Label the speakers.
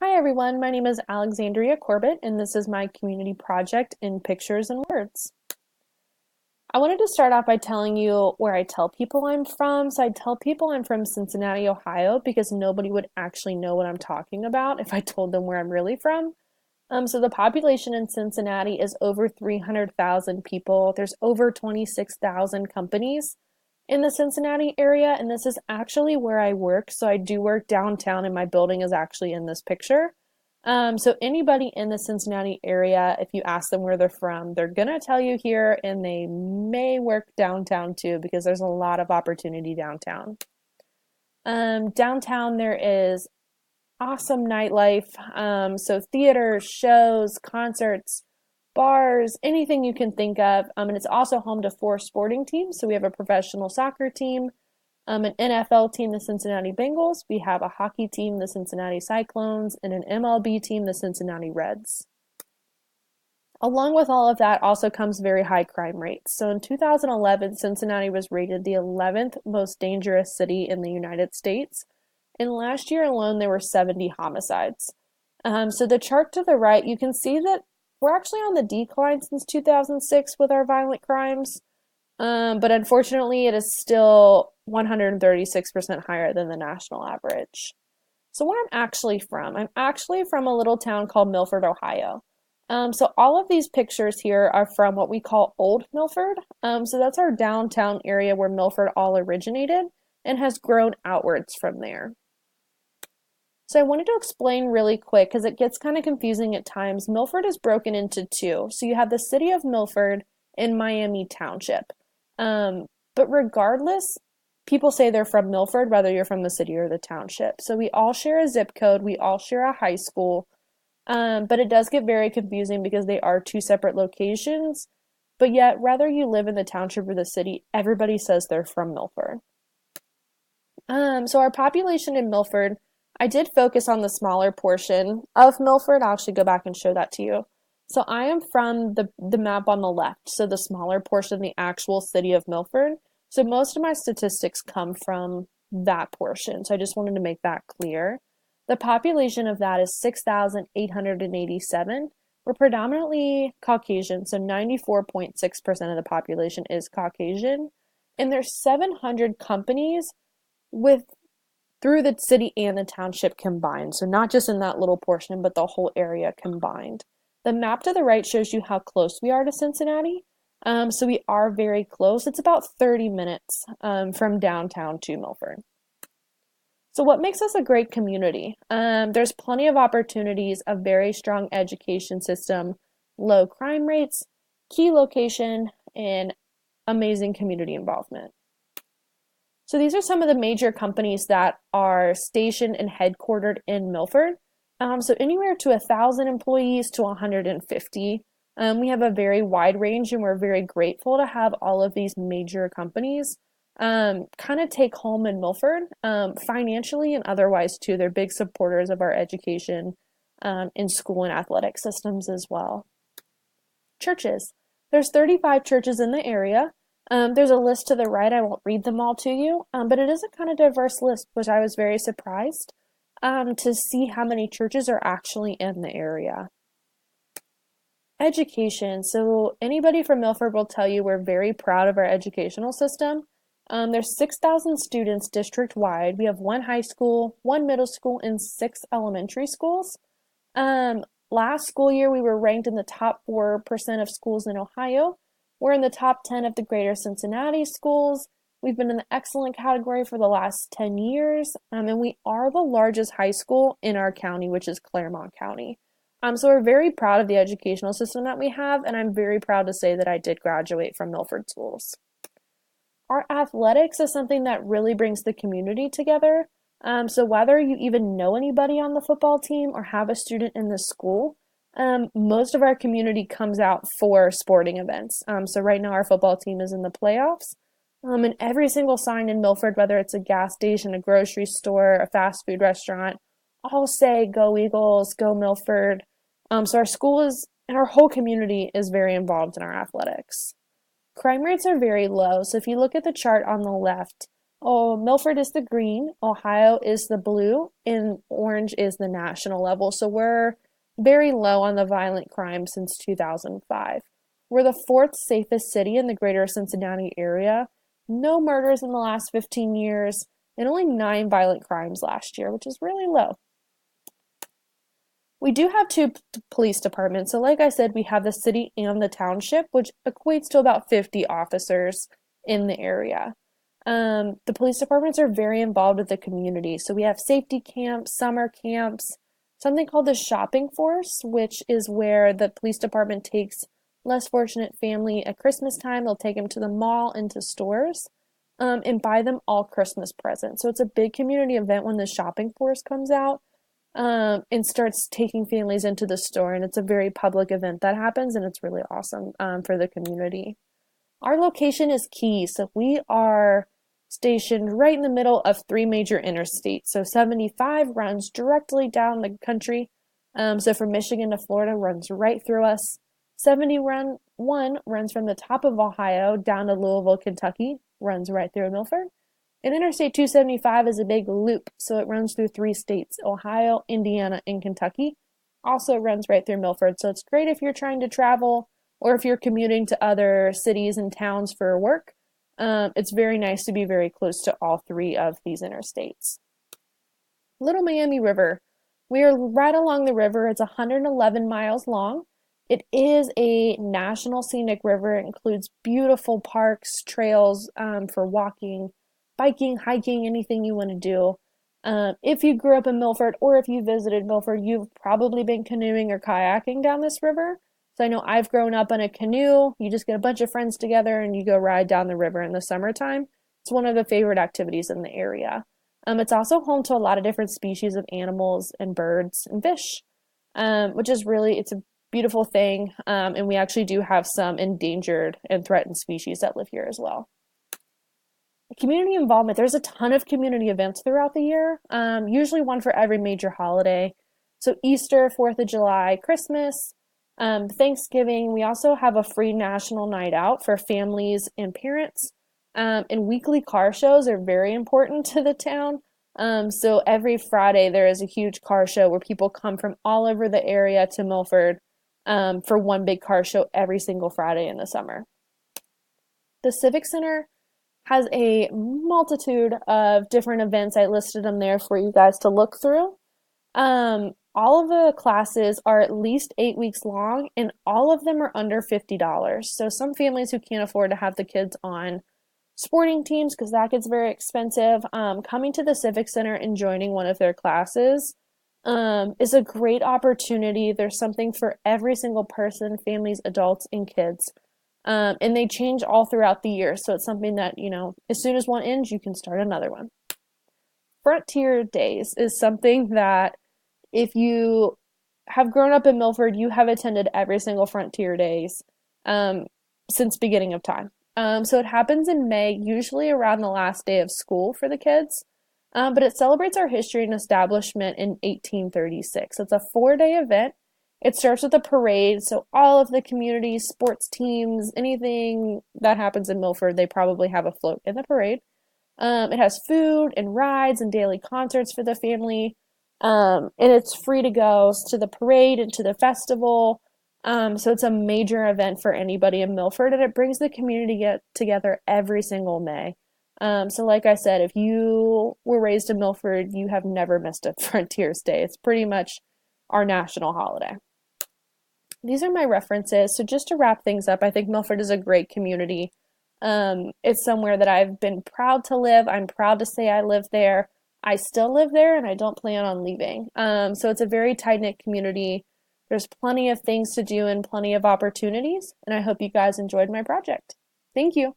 Speaker 1: Hi everyone, my name is Alexandria Corbett and this is my community project in pictures and words. I wanted to start off by telling you where I tell people I'm from. So I tell people I'm from Cincinnati, Ohio because nobody would actually know what I'm talking about if I told them where I'm really from. So the population in Cincinnati is over 300,000 people. There's over 26,000 companies in the Cincinnati area, and this is actually where I work. So I do work downtown, and my building is actually in this picture. So anybody in the Cincinnati area, if you ask them where they're from, they're gonna tell you here, and they may work downtown too because there's a lot of opportunity downtown. Downtown there is awesome nightlife. So theaters, shows, concerts, bars, anything you can think of. And it's also home to 4 sporting teams. So we have a professional soccer team, an NFL team, the Cincinnati Bengals. We have a hockey team, the Cincinnati Cyclones, and an MLB team, the Cincinnati Reds. Along with all of that also comes very high crime rates. So in 2011, Cincinnati was rated the 11th most dangerous city in the United States. And last year alone, there were 70 homicides. So the chart to the right, you can see that we're actually on the decline since 2006 with our violent crimes. But unfortunately, it is still 136% higher than the national average. So where I'm actually from a little town called Milford, Ohio. So all of these pictures here are from what we call Old Milford. So that's our downtown area where Milford all originated and has grown outwards from there. So I wanted to explain really quick because it gets kind of confusing at times. Milford is broken into 2. So you have the city of Milford and Miami Township. But regardless, people say they're from Milford, whether you're from the city or the township. So we all share a zip code, we all share a high school, but it does get very confusing because they are 2 separate locations. But yet, whether you live in the township or the city, everybody says they're from Milford. So our population in Milford, I did focus on the smaller portion of Milford. I'll actually go back and show that to you. So I am from the map on the left, so the smaller portion, the actual city of Milford. So most of my statistics come from that portion. So I just wanted to make that clear. The population of that is 6,887. We're predominantly Caucasian, so 94.6% of the population is Caucasian. And there's 700 companies through the city and the township combined. So not just in that little portion, but the whole area combined. The map to the right shows you how close we are to Cincinnati. So we are very close. It's about 30 minutes from downtown to Milford. So what makes us a great community? There's plenty of opportunities, a very strong education system, low crime rates, key location, and amazing community involvement. So these are some of the major companies that are stationed and headquartered in Milford. So anywhere to 1,000 employees to 150. We have a very wide range, and we're very grateful to have all of these major companies kind of take home in Milford, financially and otherwise too. They're big supporters of our education in school and athletic systems as well. Churches. There's 35 churches in the area. There's a list to the right. I won't read them all to you, but it is a kind of diverse list, which I was very surprised to see how many churches are actually in the area. Education. So anybody from Milford will tell you we're very proud of our educational system. There's 6,000 students district-wide. We have 1 high school, 1 middle school, and 6 elementary schools. Last school year, we were ranked in the top 4% of schools in Ohio. We're in the top 10 of the greater Cincinnati schools. We've been in the excellent category for the last 10 years, and we are the largest high school in our county, which is Claremont County. So we're very proud of the educational system that we have, and I'm very proud to say that I did graduate from Milford schools. Our athletics is something that really brings the community together. So whether you even know anybody on the football team or have a student in the school, most of our community comes out for sporting events. So right now our football team is in the playoffs. And every single sign in Milford, whether it's a gas station, a grocery store, a fast food restaurant, all say, "Go Eagles, go Milford." So our school and our whole community is very involved in our athletics. Crime rates are very low. So if you look at the chart on the left, Oh, Milford is the green, Ohio is the blue, and orange is the national level. So we're very low on the violent crime since 2005. We're the fourth safest city in the greater Cincinnati area. No murders in the last 15 years, and only 9 violent crimes last year, which is really low. We do have two police departments. So, like I said, we have the city and the township, which equates to about 50 officers in the area. The police departments are very involved with the community. So, we have safety camps, summer camps, something called the shopping force, which is where the police department takes less fortunate family at Christmas time. They'll take them to the mall and to stores and buy them all Christmas presents. So, it's a big community event when the shopping force comes out and starts taking families into the store. And it's a very public event that happens, and it's really awesome for the community. Our location is key. So we are stationed right in the middle of 3 major interstates. So 75 runs directly down the country. So from Michigan to Florida runs right through us. 71 runs from the top of Ohio down to Louisville, Kentucky, runs right through Milford. And Interstate 275 is a big loop, so it runs through 3 states, Ohio, Indiana, and Kentucky. Also runs right through Milford, so it's great if you're trying to travel or if you're commuting to other cities and towns for work. It's very nice to be very close to all 3 of these interstates. Little Miami River. We are right along the river. It's 111 miles long. It is a national scenic river. It includes beautiful parks, trails for walking, biking, hiking, anything you want to do. If you grew up in Milford or if you visited Milford, you've probably been canoeing or kayaking down this river. So I know I've grown up in a canoe. You just get a bunch of friends together and you go ride down the river in the summertime. It's one of the favorite activities in the area. It's also home to a lot of different species of animals and birds and fish, which is really, it's a beautiful thing. And we actually do have some endangered and threatened species that live here as well. Community involvement. There's a ton of community events throughout the year, usually one for every major holiday. So Easter, 4th of July, Christmas, Thanksgiving. We also have a free national night out for families and parents. And weekly car shows are very important to the town. So every Friday there is a huge car show where people come from all over the area to Milford for one big car show every single Friday in the summer. The Civic Center has a multitude of different events. I listed them there for you guys to look through. All of the classes are at least 8 weeks long, and all of them are under $50. So some families who can't afford to have the kids on sporting teams, because that gets very expensive, coming to the Civic Center and joining one of their classes is a great opportunity. There's something for every single person, families, adults, and kids. And they change all throughout the year. So it's something that, as soon as one ends, you can start another one. Frontier Days is something that if you have grown up in Milford, you have attended every single Frontier Days since beginning of time. So it happens in May, usually around the last day of school for the kids. But it celebrates our history and establishment in 1836. It's a 4-day event. It starts with a parade, so all of the community, sports teams, anything that happens in Milford, they probably have a float in the parade. It has food and rides and daily concerts for the family, and it's free to go to the parade and to the festival. So it's a major event for anybody in Milford, and it brings the community together every single May. So like I said, if you were raised in Milford, you have never missed a Frontiers Day. It's pretty much our national holiday. These are my references. So just to wrap things up, I think Milford is a great community. It's somewhere that I've been proud to live. I'm proud to say I live there. I still live there and I don't plan on leaving. So it's a very tight-knit community. There's plenty of things to do and plenty of opportunities. And I hope you guys enjoyed my project. Thank you.